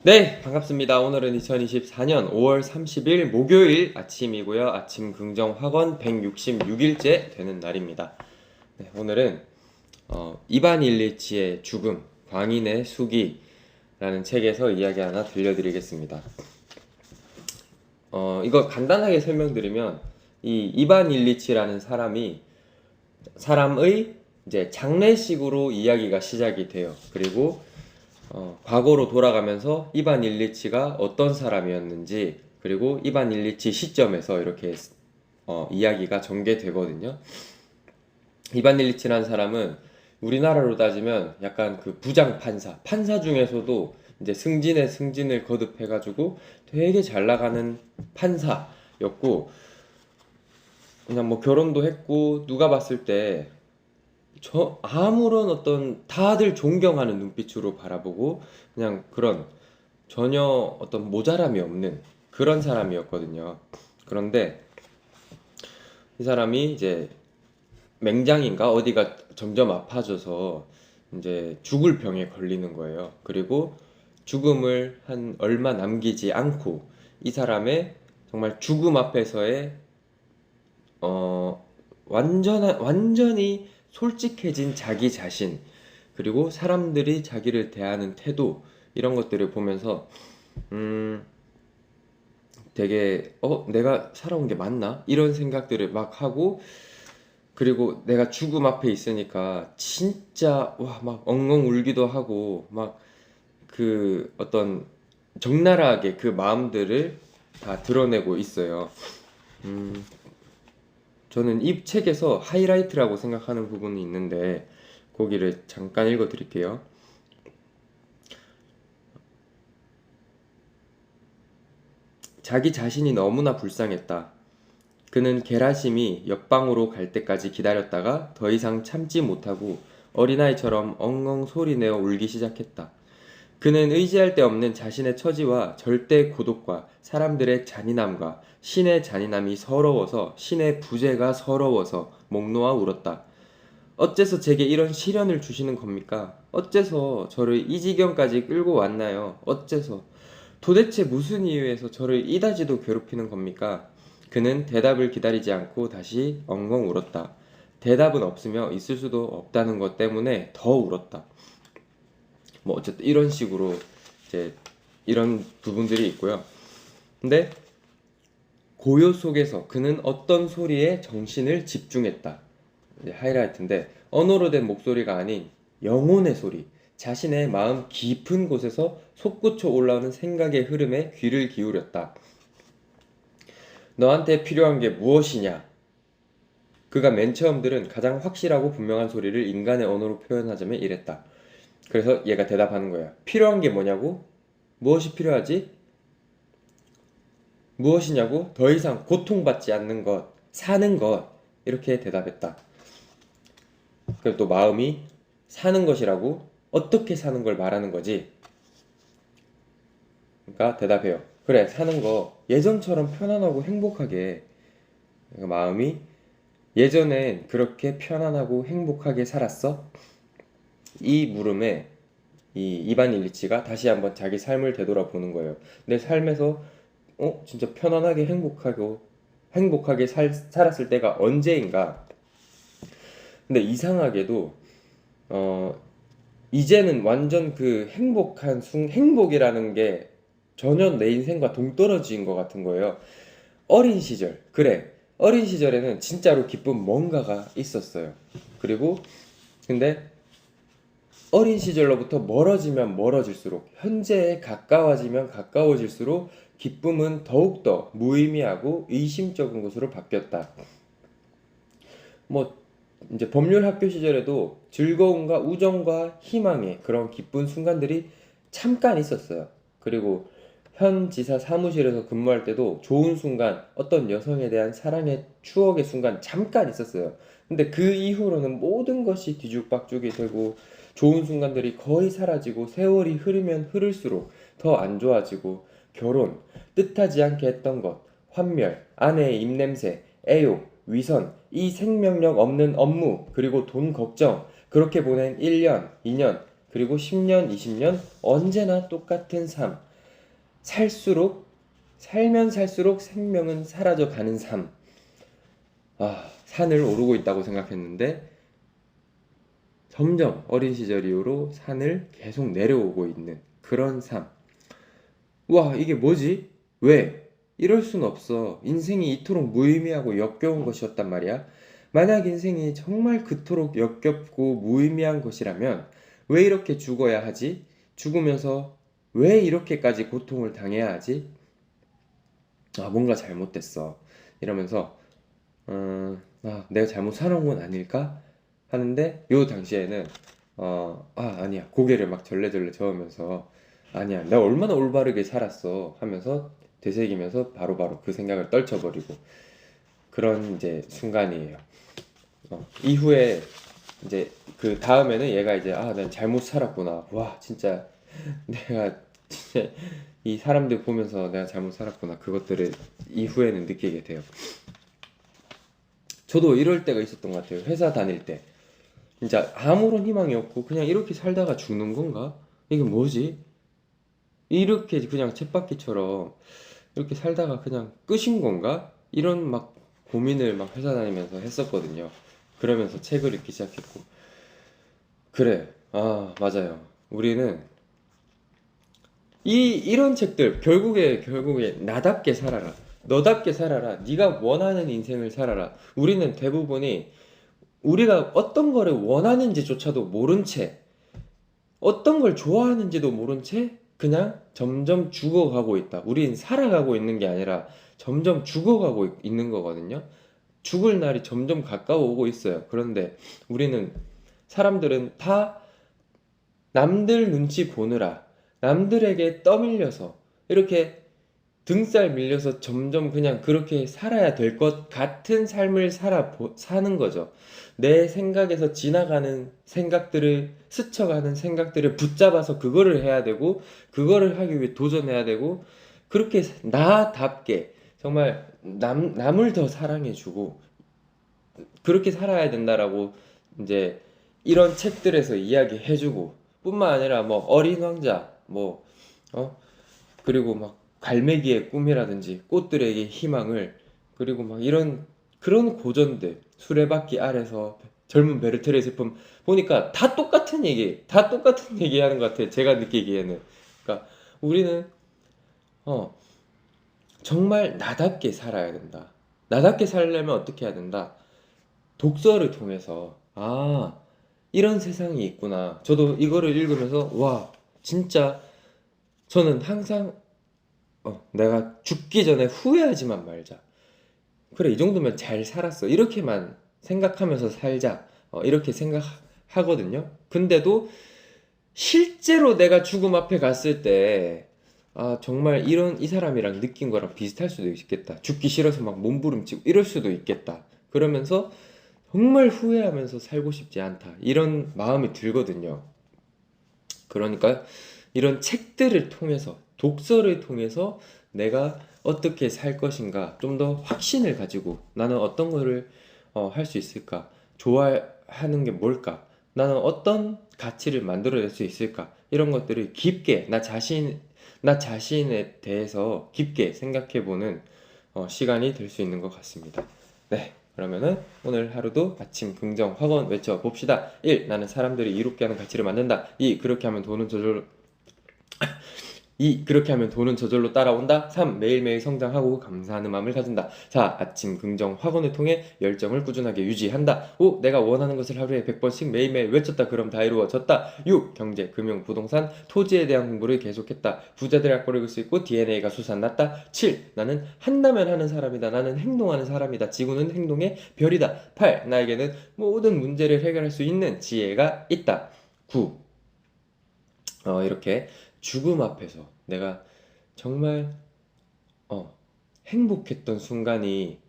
네, 반갑습니다. 오늘은 2024년 5월 30일 목요일 아침이고요. 아침 긍정 학원 166일째 되는 날입니다. 네, 오늘은 이반 일리치의 죽음, 광인의 수기라는 책에서 이야기 하나 들려드리겠습니다. 이거 간단하게 설명드리면 이 이반 일리치라는 사람의 이제 장례식으로 이야기가 시작이 돼요. 그리고 과거로 돌아가면서 이반 일리치가 어떤 사람이었는지, 그리고 이반 일리치 시점에서 이렇게 이야기가 전개되거든요. 이반 일리치라는 사람은 우리나라로 따지면 약간 그 부장 판사 중에서도 이제 승진에 승진을 거듭해가지고 되게 잘 나가는 판사였고, 그냥 뭐 결혼도 했고, 누가 봤을 때 아무런 어떤 다들 존경하는 눈빛으로 바라보고 그냥 그런 전혀 어떤 모자람이 없는 그런 사람이었거든요. 그런데 이 사람이 이제 맹장인가 어디가 점점 아파져서 이제 죽을 병에 걸리는 거예요. 그리고 죽음을 한 얼마 남기지 않고 이 사람의 정말 죽음 앞에서의 완전히 솔직해진 자기 자신, 그리고 사람들이 자기를 대하는 태도, 이런 것들을 보면서, 되게, 내가 살아온 게 맞나? 이런 생각들을 막 하고, 그리고 내가 죽음 앞에 있으니까, 진짜, 와, 막 엉엉 울기도 하고, 막 그 어떤 적나라하게 그 마음들을 다 드러내고 있어요. 음, 저는 이 책에서 하이라이트라고 생각하는 부분이 있는데 거기를 잠깐 읽어 드릴게요. 자기 자신이 너무나 불쌍했다. 그는 게라심이 옆방으로 갈 때까지 기다렸다가 더 이상 참지 못하고 어린아이처럼 엉엉 소리내어 울기 시작했다. 그는 의지할 데 없는 자신의 처지와 절대 고독과 사람들의 잔인함과 신의 잔인함이 서러워서 신의 부재가 서러워서 목 놓아 울었다. 어째서 제게 이런 시련을 주시는 겁니까? 어째서 저를 이 지경까지 끌고 왔나요? 어째서? 도대체 무슨 이유에서 저를 이다지도 괴롭히는 겁니까? 그는 대답을 기다리지 않고 다시 엉엉 울었다. 대답은 없으며 있을 수도 없다는 것 때문에 더 울었다. 뭐 어쨌든 이런 식으로 이제 이런 부분들이 있고요. 근데 고요 속에서 그는 어떤 소리에 정신을 집중했다. 이제 하이라이트인데 언어로 된 목소리가 아닌 영혼의 소리, 자신의 마음 깊은 곳에서 솟구쳐 올라오는 생각의 흐름에 귀를 기울였다. 너한테 필요한 게 무엇이냐? 그가 맨 처음 들은 가장 확실하고 분명한 소리를 인간의 언어로 표현하자면 이랬다. 그래서 얘가 대답하는 거야. 필요한 게 뭐냐고? 무엇이 필요하지? 무엇이냐고? 더 이상 고통받지 않는 것, 사는 것. 이렇게 대답했다. 그리고 또 마음이 사는 것이라고 어떻게 사는 걸 말하는 거지? 그러니까 대답해요. 그래, 사는 거 예전처럼 편안하고 행복하게. 그러니까 마음이 예전엔 그렇게 편안하고 행복하게 살았어? 이 물음에 이 이반 일리치가 다시 한번 자기 삶을 되돌아보는 거예요. 내 삶에서 진짜 편안하게 행복하게 살았을 때가 언제인가? 근데 이상하게도 어 이제는 완전 그 행복이라는 게 전혀 내 인생과 동떨어진 것 같은 거예요. 어린 시절, 그래. 어린 시절에는 진짜로 기쁜 뭔가가 있었어요. 그리고 근데 어린 시절로부터 멀어지면 멀어질수록, 현재에 가까워지면 가까워질수록 기쁨은 더욱더 무의미하고 의심적인 것으로 바뀌었다. 뭐 이제 법률 학교 시절에도 즐거움과 우정과 희망의 그런 기쁜 순간들이 잠깐 있었어요. 그리고 현 지사 사무실에서 근무할 때도 좋은 순간, 어떤 여성에 대한 사랑의 추억의 순간 잠깐 있었어요. 근데 그 이후로는 모든 것이 뒤죽박죽이 되고 좋은 순간들이 거의 사라지고 세월이 흐르면 흐를수록 더 안 좋아지고, 결혼, 뜻하지 않게 했던 것, 환멸, 아내의 입냄새, 애욕, 위선, 이 생명력 없는 업무, 그리고 돈 걱정, 그렇게 보낸 1년, 2년, 그리고 10년, 20년, 언제나 똑같은 삶. 살면 살수록 생명은 사라져 가는 삶. 산을 오르고 있다고 생각했는데 점점 어린 시절 이후로 산을 계속 내려오고 있는 그런 삶. 와, 이게 뭐지? 왜? 이럴 순 없어. 인생이 이토록 무의미하고 역겨운 것이었단 말이야. 만약 인생이 정말 그토록 역겹고 무의미한 것이라면 왜 이렇게 죽어야 하지? 죽으면서 왜 이렇게까지 고통을 당해야 하지? 뭔가 잘못됐어. 이러면서 내가 잘못 살아온 건 아닐까? 하는데 요 당시에는 아니야. 고개를 막 절레절레 저으면서 아니야. 내가 얼마나 올바르게 살았어 하면서 되새기면서 바로바로 그 생각을 떨쳐버리고 그런 이제 순간이에요. 이후에 이제 그 다음에는 얘가 이제 난 잘못 살았구나. 와, 진짜 내가 진짜 이 사람들 보면서 내가 잘못 살았구나. 그것들을 이후에는 느끼게 돼요. 저도 이럴 때가 있었던 것 같아요. 회사 다닐 때. 진짜 아무런 희망이 없고 그냥 이렇게 살다가 죽는 건가? 이게 뭐지? 이렇게 그냥 쳇바퀴처럼 이렇게 살다가 그냥 끝인 건가? 이런 막 고민을 막 회사 다니면서 했었거든요. 그러면서 책을 읽기 시작했고. 그래. 맞아요. 우리는 이런 책들 결국에 나답게 살아라. 너답게 살아라. 네가 원하는 인생을 살아라. 우리는 대부분이 우리가 어떤 거를 원하는지조차도 모른 채, 어떤 걸 좋아하는지도 모른 채 그냥 점점 죽어가고 있다. 우린 살아가고 있는 게 아니라 점점 죽어가고 있는 거거든요. 죽을 날이 점점 가까워 오고 있어요. 그런데 우리는 사람들은 다 남들 눈치 보느라 남들에게 떠밀려서 이렇게 등살 밀려서 점점 그냥 그렇게 살아야 될 것 같은 삶을 사는 거죠. 내 생각에서 지나가는 생각들을 스쳐가는 생각들을 붙잡아서 그거를 해야 되고 그거를 하기 위해 도전해야 되고 그렇게 나답게 정말 남을 더 사랑해주고 그렇게 살아야 된다라고 이제 이런 책들에서 이야기해주고 뿐만 아니라 뭐 어린 왕자 그리고 막 갈매기의 꿈이라든지 꽃들에게 희망을 그리고 막 이런 그런 고전들 수레바퀴 아래서 젊은 베르테르의 슬픔 보니까 다 똑같은 얘기 하는 것 같아. 제가 느끼기에는. 그러니까 우리는 어 정말 나답게 살아야 된다. 나답게 살려면 어떻게 해야 된다? 독서를 통해서 이런 세상이 있구나. 저도 이거를 읽으면서 와, 진짜 저는 항상 내가 죽기 전에 후회하지만 말자. 그래, 이 정도면 잘 살았어. 이렇게만 생각하면서 살자. 이렇게 생각하거든요. 근데도 실제로 내가 죽음 앞에 갔을 때, 정말 이 사람이랑 느낀 거랑 비슷할 수도 있겠다. 죽기 싫어서 막 몸부림치고 이럴 수도 있겠다. 그러면서 정말 후회하면서 살고 싶지 않다. 이런 마음이 들거든요. 그러니까 이런 책들을 통해서, 독서를 통해서 내가 어떻게 살 것인가 좀 더 확신을 가지고 나는 어떤 거를 할 수 있을까? 좋아하는 게 뭘까? 나는 어떤 가치를 만들어낼 수 있을까? 이런 것들을 깊게 나 자신에 대해서 깊게 생각해보는 시간이 될 수 있는 것 같습니다. 네. 그러면은 오늘 하루도 아침 긍정 확언 외쳐 봅시다. 1. 나는 사람들이 이롭게 하는 가치를 만든다. 2. 그렇게 하면 돈은 저절로 따라온다. 3. 매일매일 성장하고 감사하는 마음을 가진다. 4. 아침 긍정 확언을 통해 열정을 꾸준하게 유지한다. 5. 내가 원하는 것을 하루에 100번씩 매일매일 외쳤다. 그럼 다 이루어졌다. 6. 경제, 금융, 부동산, 토지에 대한 공부를 계속했다. 부자들의 악보를 읽을 수 있고 DNA가 솟아났다. 7. 나는 한다면 하는 사람이다. 나는 행동하는 사람이다. 지구는 행동의 별이다. 8. 나에게는 모든 문제를 해결할 수 있는 지혜가 있다. 9. 이렇게 죽음 앞에서 내가 정말 행복했던 순간이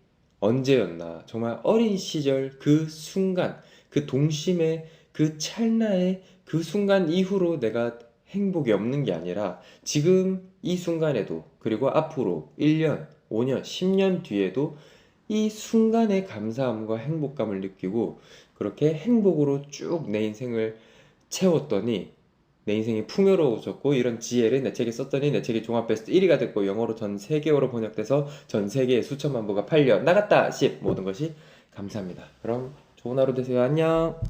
언제였나. 정말 어린 시절 그 순간, 그 동심의 그 찰나의 그 순간 이후로 내가 행복이 없는 게 아니라 지금 이 순간에도 그리고 앞으로 1년, 5년, 10년 뒤에도 이 순간의 감사함과 행복감을 느끼고 그렇게 행복으로 쭉 내 인생을 채웠더니 내 인생이 풍요로워졌고 이런 지혜를 내 책에 썼더니 내 책이 종합 베스트 1위가 됐고 영어로 전 세계어로 번역돼서 전 세계에 수천만 부가 팔려 나갔다 10 모든 것이 감사합니다. 그럼 좋은 하루 되세요. 안녕.